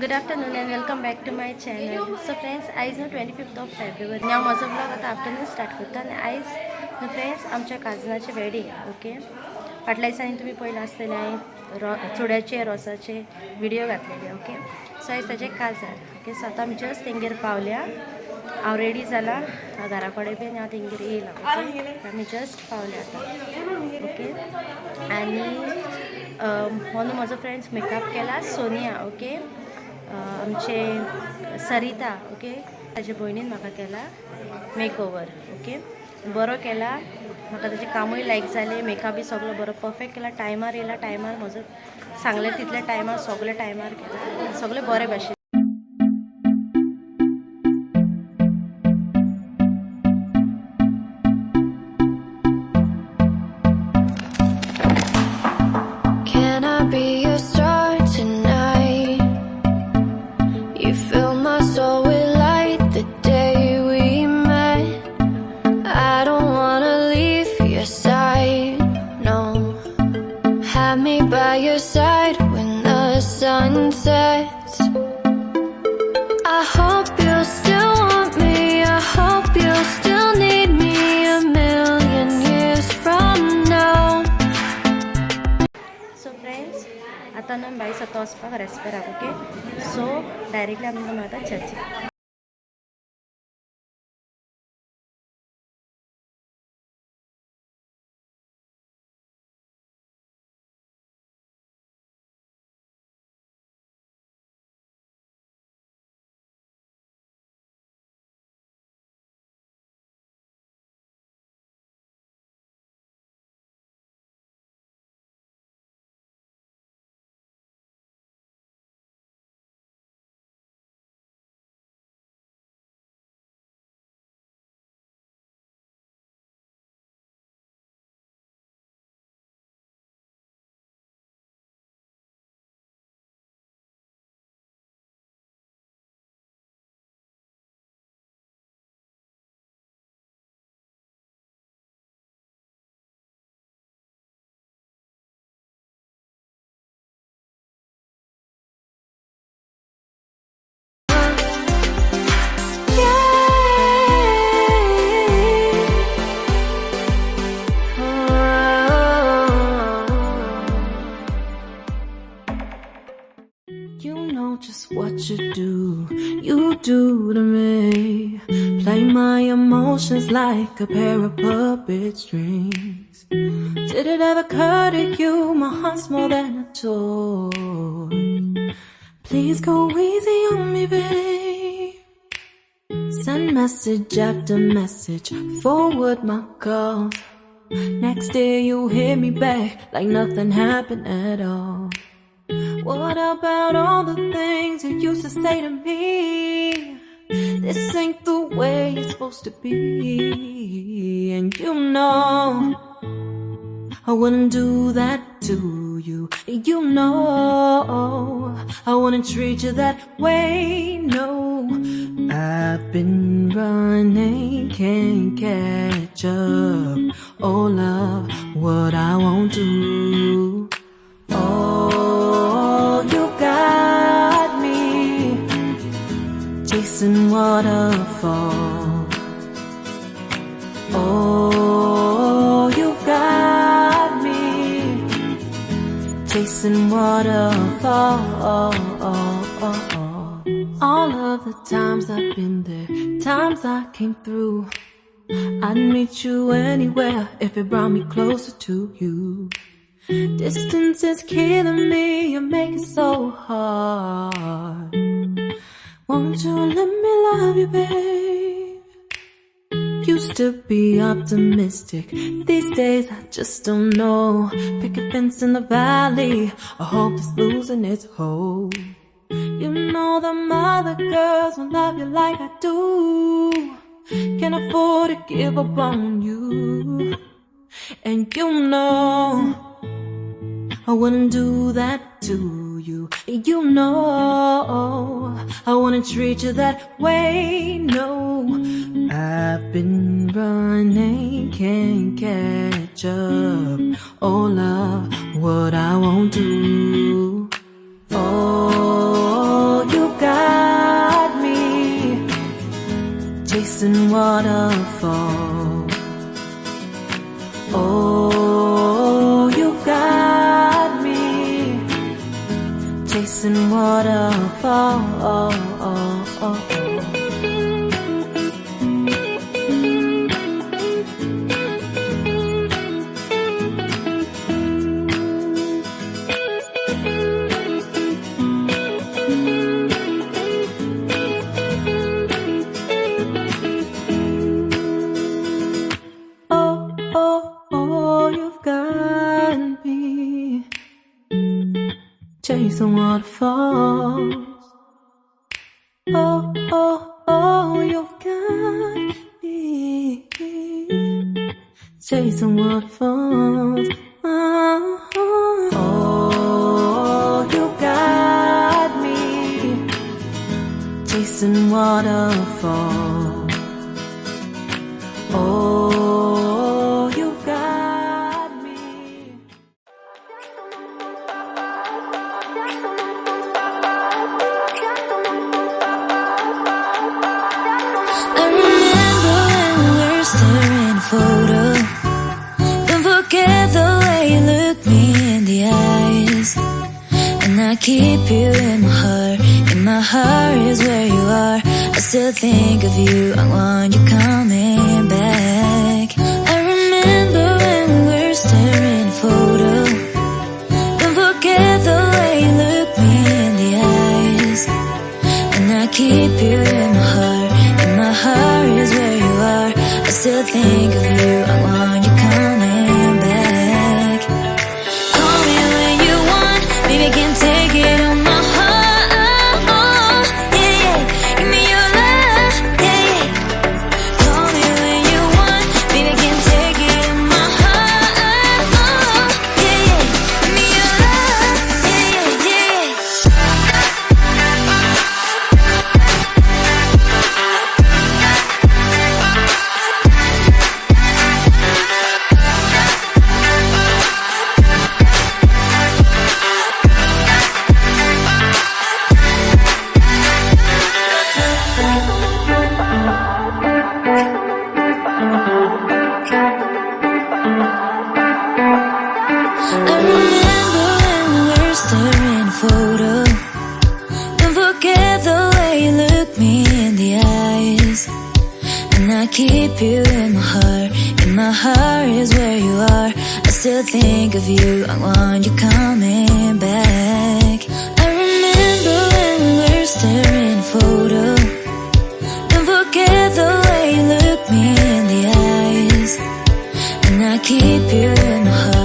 Good afternoon and welcome back to my channel. So friends, आयज न्हू 25th of February हांव म्हजो blog आतां आफ्टरनून स्टार्ट करता आनी आयज न्हू फ्रेंड्स आमच्या काजनाचें वेडिंग ओके. फाटल्या दिसांनी तुमी पळयलां आसतलें हांवें चुड्याचे रोसाचे व्हिडियो घातलेले ओके. सो आयज ताचें काजार ओके. सो आतां आमी जस्ट तेंगेर पावल्या. हांव रेडी जाला घरा कडेन बी आनी हांव तेंगेर येयलां ओके. आमी जस्ट पावल्या आतां ओके. आनी हो न्हू म्हजो फ्रेंड्स मेकअप केला सोनिया ओके. आमचे सरिता ओके ताजे भयणीन म्हाका केला मेकओवर ओके. बरो केला म्हाका ताजें कामूय लायक जालें. मेकअप बी सगळो बरो परफेक्ट केला. टायमार येयला टायमार म्हजो सांगलें तितल्या टायमार सगळे टायमार केला सगळें बरे भाशेन. By your side when the sun sets. I hope you still want me. I hope you still need me a million years from now. So friends, आता न्हू भाई सतो वचपाक रेस्पेराक ओके. सो डायरेक्टली आमी आतां चर्चीक. Just what you do to me. Play my emotions like a pair of puppet strings. Did it ever occur to you my heart's more than a toy? Please go easy on me, babe. Send message after message, forward my calls. Next day you hit me back like nothing happened at all. What about all the things you used to say to me? This ain't the way it's supposed to be. And you know I wouldn't do that to you. You know I wouldn't treat you that way, no. I've been running, can't catch up. Oh love, what I won't do. Oh, you got me chasing waterfalls. Oh, you got me chasing waterfalls. All of the times I've been there, times I came through. I'd meet you anywhere if it brought me closer to you. Distance is killing me, you make it so hard. Won't you let me love you, babe? Used to be optimistic, these days I just don't know. Pick a fence in the valley, I hope it's losing its hold. You know them other girls won't love you like I do. Can't afford to give up on you. And you know I wouldn't do that to you. You know I wouldn't treat you that way, no. I've been running, can't catch up. Oh love, what I won't do. Oh, you chasing waterfalls. Oh, you got me chasing waterfalls. Chasing waterfalls. Oh, oh, oh, you've got me chasing waterfalls. Oh, oh, you got me chasing waterfalls. Oh, you got me. I remember when we were staring at a photo. Don't forget the way you look me in the eyes. And I keep you in my heart. In my heart is where you are. I still think of you. I want you coming back. I remember when we were staring at a photo. Don't forget the way you look me in the eyes. And I keep you in my heart. In my heart is where you are. I still think of you. I want you coming back. Call me when you want. Baby, I can't take it on my heart. Yeah, yeah. Give me your love. Yeah, yeah. Call me when you want. Baby, I can't take it on my heart. Yeah, yeah. Give me your love. Yeah, yeah, yeah. I remember when we were staring at a photo. Don't forget the way you look me in the eyes. And I keep you in my heart. In my heart is where you are. I still think of you. I want you coming back. I remember when we were staring at a photo. Don't forget the way you look me in the eyes. And I keep you in my heart.